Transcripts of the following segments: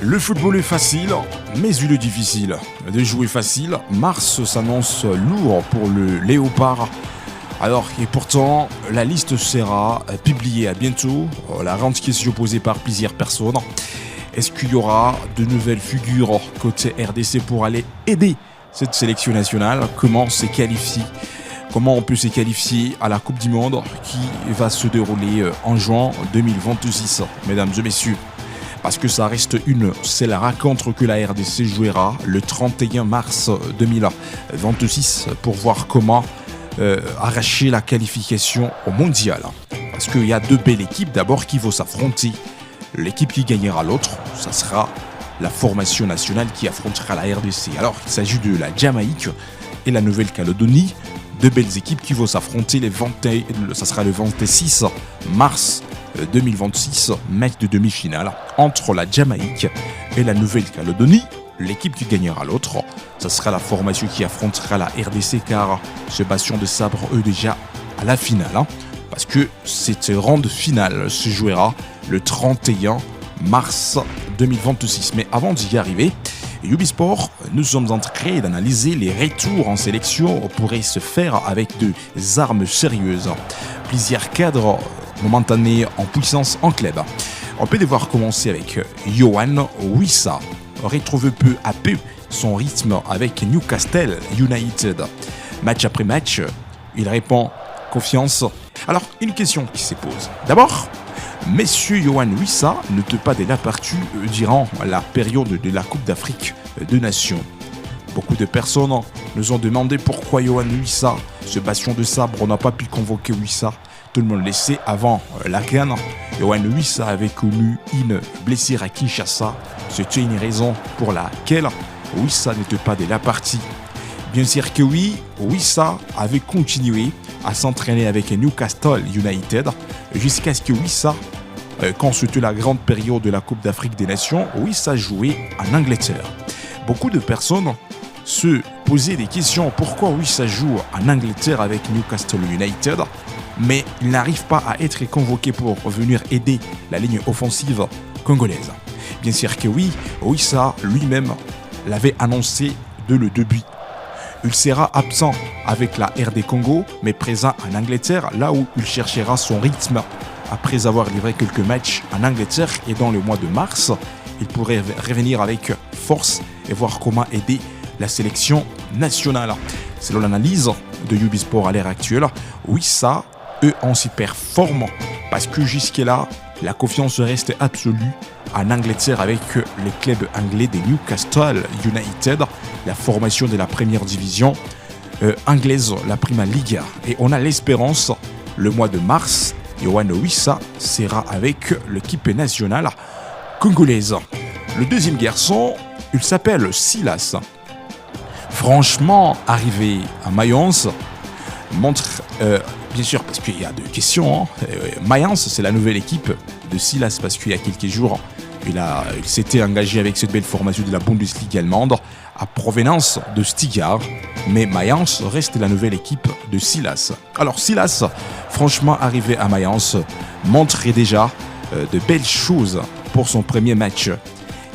Le football est facile, mais il est difficile. De jouer facile, mars s'annonce lourd pour le Léopard. Alors, et pourtant, la liste sera publiée à bientôt. La grande question posée par plusieurs personnes. Est-ce qu'il y aura de nouvelles figures côté RDC pour aller aider cette sélection nationale? Comment on peut se qualifier à la Coupe du Monde qui va se dérouler en juin 2026, mesdames et messieurs? Parce que ça reste c'est la rencontre que la RDC jouera le 31 mars 2026 pour voir comment arracher la qualification au mondial. Parce qu'il y a deux belles équipes d'abord qui vont s'affronter. L'équipe qui gagnera l'autre, ça sera la formation nationale qui affrontera la RDC. Alors il s'agit de la Jamaïque et la Nouvelle-Calédonie. Deux belles équipes qui vont s'affronter ça sera le 26 mars 2026, match de demi-finale entre la Jamaïque et la Nouvelle-Calédonie. L'équipe qui gagnera l'autre, ça sera la formation qui affrontera la RDC car ce bastion de sabre eux déjà à la finale. Parce que cette ronde finale se jouera le 31 mars 2026. Mais avant d'y arriver, Ubisport, nous sommes en train d'analyser les retours en sélection pourraient se faire avec des armes sérieuses. Plusieurs cadres momentanés en puissance en club. On peut devoir commencer avec Yohan Wissa. Retrouve peu à peu son rythme avec Newcastle United. Match après match, il répond confiance. Alors, une question qui se pose. D'abord, Monsieur Yohan Wissa n'était pas déjà parti durant la période de la Coupe d'Afrique des Nations. Beaucoup de personnes nous ont demandé pourquoi Yohan Wissa, ce bastion de sabre, on n'a pas pu convoquer Wissa. Tout le monde le sait, avant la CAN, Yohan Wissa avait connu une blessure à Kinshasa. C'était une raison pour laquelle Wissa n'était pas de la partie. Bien sûr que oui, Wissa avait continué à s'entraîner avec Newcastle United jusqu'à ce que Wissa, quand c'était la grande période de la Coupe d'Afrique des Nations, Wissa jouait en Angleterre. Beaucoup de personnes se posaient des questions pourquoi Wissa joue en Angleterre avec Newcastle United, mais il n'arrive pas à être convoqué pour venir aider la ligne offensive congolaise. Bien sûr que oui, Wissa lui-même l'avait annoncé dès le début. Il sera absent avec la RD Congo, mais présent en Angleterre, là où il cherchera son rythme. Après avoir livré quelques matchs en Angleterre et dans le mois de mars, il pourrait revenir avec force et voir comment aider la sélection nationale. Selon l'analyse de Ubisport à l'heure actuelle, Wissa, eux, en super forme parce que jusque-là, la confiance reste absolue en Angleterre avec les clubs anglais de Newcastle United, la formation de la première division anglaise, la Prima Liga. Et on a l'espérance, le mois de mars, Yohan Wissa sera avec l'équipe nationale congolaise. Le deuxième garçon, il s'appelle Silas. Franchement, arrivé à Mayence, montre, bien sûr, parce qu'il y a deux questions. Mayence, c'est la nouvelle équipe de Silas parce qu'il y a quelques jours, il s'était engagé avec cette belle formation de la Bundesliga allemande à provenance de Stuttgart. Mais Mayence reste la nouvelle équipe de Silas. Alors Silas, franchement, arrivé à Mayence, montre déjà de belles choses pour son premier match.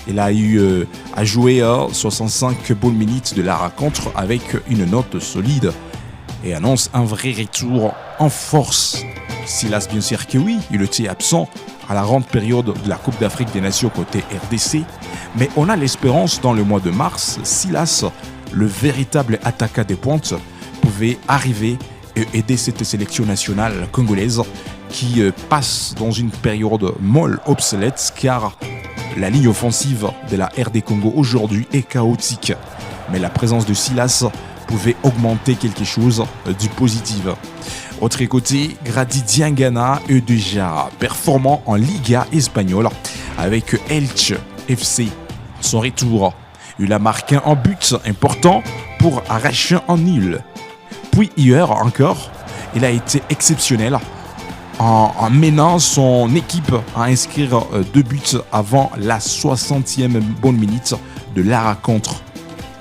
Il a eu à jouer 65 bonnes minutes de la rencontre avec une note solide et annonce un vrai retour en force. Silas, bien sûr que oui, il était absent à la grande période de la Coupe d'Afrique des Nations côté RDC, mais on a l'espérance dans le mois de mars, Silas, le véritable attaquant des pointes, pouvait arriver et aider cette sélection nationale congolaise qui passe dans une période molle obsolète car la ligne offensive de la RD Congo aujourd'hui est chaotique. Mais la présence de Silas pouvait augmenter quelque chose du positif. Autre côté, Grady Diangana est déjà performant en Liga espagnole avec Elche FC. Son retour, il a marqué un but important pour arracher un nul. Puis hier encore, il a été exceptionnel en menant son équipe à inscrire 2 buts avant la 60e bonne minute de la rencontre.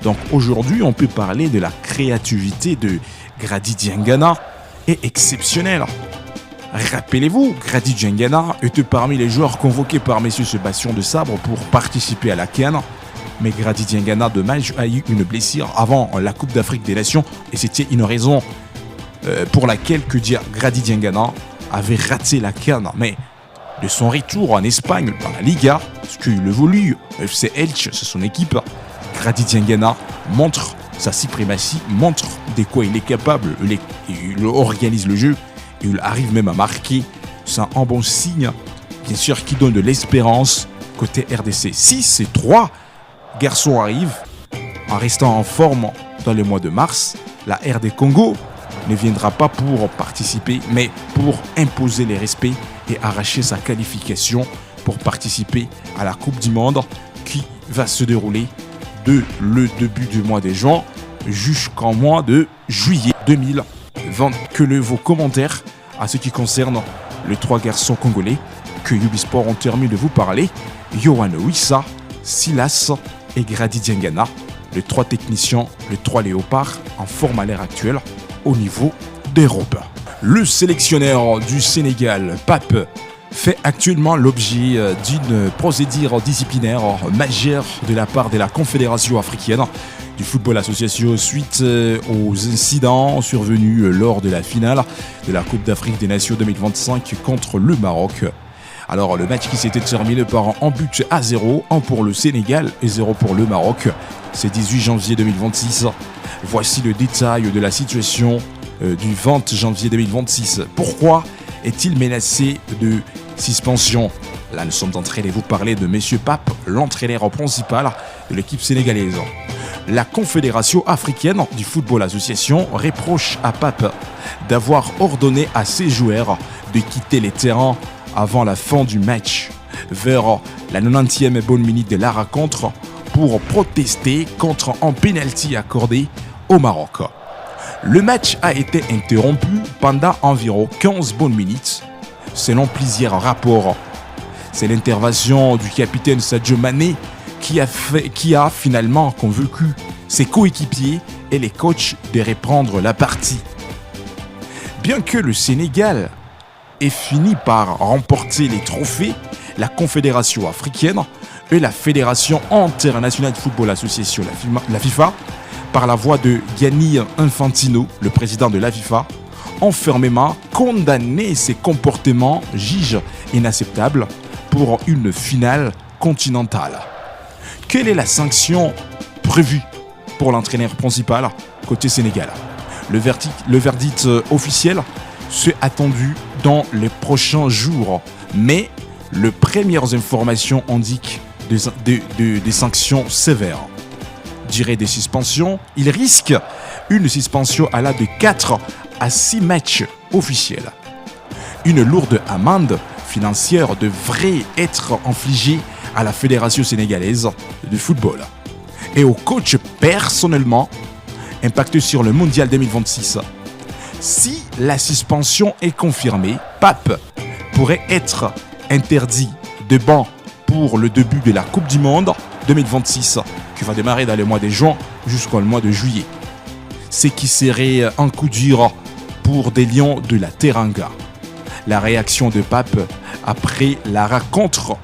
Donc aujourd'hui, on peut parler de la créativité de Grady Diangana est exceptionnelle. Rappelez-vous, Grady Diangana était parmi les joueurs convoqués par M. Sébastien Desabre pour participer à la CAN. Mais Grady Diangana, dommage, a eu une blessure avant la Coupe d'Afrique des Nations. Et c'était une raison pour laquelle Grady Diangana avait raté la CAN. Mais de son retour en Espagne dans la Liga, ce qu'il évolue, FC Elche, c'est son équipe, Grady Diangana montre sa suprématie, montre de quoi il est capable, il organise le jeu, il arrive même à marquer. C'est un bon signe, bien sûr, qui donne de l'espérance côté RDC. Si ces 3 garçons arrivent en restant en forme dans le mois de mars, la RD Congo ne viendra pas pour participer, mais pour imposer les respects et arracher sa qualification pour participer à la Coupe du Monde qui va se dérouler de le début du mois de juin jusqu'en mois de juillet 2020. Que vos commentaires à ce qui concerne les 3 garçons congolais que Ubisport ont terminé de vous parler, Yohan Wissa, Silas et Grady Diangana, les 3 techniciens, les 3 léopards en forme à l'heure actuelle au niveau d'Europe. Le sélectionneur du Sénégal, Pape, fait actuellement l'objet d'une procédure disciplinaire majeure de la part de la Confédération africaine du football association suite aux incidents survenus lors de la finale de la Coupe d'Afrique des Nations 2025 contre le Maroc. Alors le match qui s'était terminé par un but à 0, 1 pour le Sénégal et 0 pour le Maroc, c'est 18 janvier 2026. Voici le détail de la situation du 20 janvier 2026. Pourquoi est-il menacé de suspension? Là, nous sommes en train de vous parler de M. Pape, l'entraîneur principal de l'équipe sénégalaise. La Confédération africaine du football association reproche à Pape d'avoir ordonné à ses joueurs de quitter les terrains avant la fin du match, vers la 90e bonne minute de la rencontre, pour protester contre un penalty accordé au Maroc. Le match a été interrompu pendant environ 15 bonnes minutes, selon plusieurs rapports. C'est l'intervention du capitaine Sadio Mané qui a finalement convaincu ses coéquipiers et les coachs de reprendre la partie. Bien que le Sénégal ait fini par remporter les trophées, la Confédération africaine et la Fédération internationale de football association, la FIFA, par la voix de Gianni Infantino, le président de la FIFA, ont fermement condamné ces comportements jugés inacceptables pour une finale continentale. Quelle est la sanction prévue pour l'entraîneur principal côté Sénégal? Le verdict officiel s'est attendu dans les prochains jours, mais les premières informations indiquent des sanctions sévères. Durée des suspensions, il risque une suspension à la de 4 à 6 matchs officiels. Une lourde amende financière devrait être infligée à la Fédération sénégalaise de football et au coach personnellement impacté sur le Mondial 2026. Si la suspension est confirmée, Pape pourrait être interdit de banc pour le début de la Coupe du Monde 2026 qui va démarrer dans le mois de juin jusqu'au mois de juillet. Ce qui serait un coup dur pour des Lions de la Teranga. La réaction de Pape après la rencontre,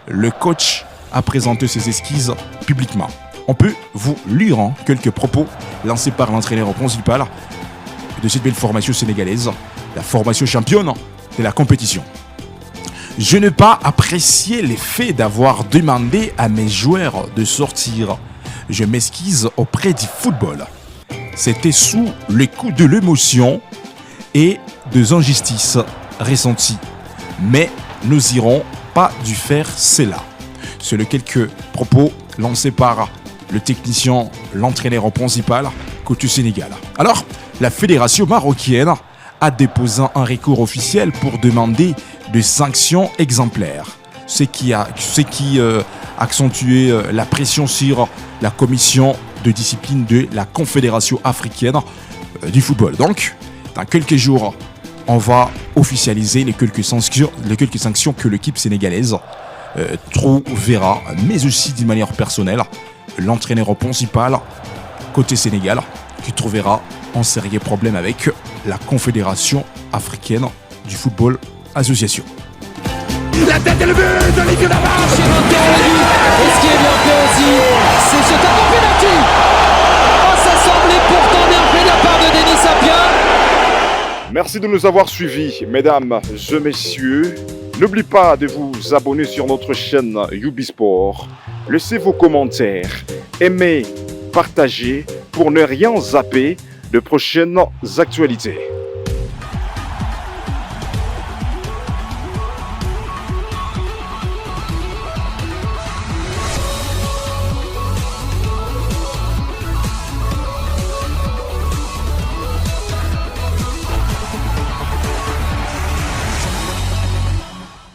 le coach a présenté ses esquisses publiquement. On peut vous lire quelques propos lancés par l'entraîneur principal de cette belle formation sénégalaise, la formation championne de la compétition. Je n'ai pas apprécié l'effet d'avoir demandé à mes joueurs de sortir. Je m'excuse auprès du football. C'était sous le coup de l'émotion et des injustices ressenties. Mais nous n'irons pas dû faire cela. C'est les quelques propos lancés par le technicien, l'entraîneur principal côté Sénégal. Alors, la fédération marocaine a déposé un recours officiel pour demander des sanctions exemplaires, ce qui accentué la pression sur la commission de discipline de la Confédération africaine du football. Donc, dans quelques jours, on va officialiser les quelques sanctions que l'équipe sénégalaise trouvera, mais aussi d'une manière personnelle, l'entraîneur principal côté Sénégal qui trouvera un sérieux problème avec la Confédération africaine du football association. La tête et le but d'Olivier Navarre. Et ce qui est bien fait aussi, c'est ce tac en pénalty. Oh, ça semblait pourtant bien fait de la part de Denis Sapien. Merci de nous avoir suivis, mesdames et messieurs. N'oubliez pas de vous abonner sur notre chaîne Ubisport. Laissez vos commentaires, aimez, partagez pour ne rien zapper de prochaines actualités.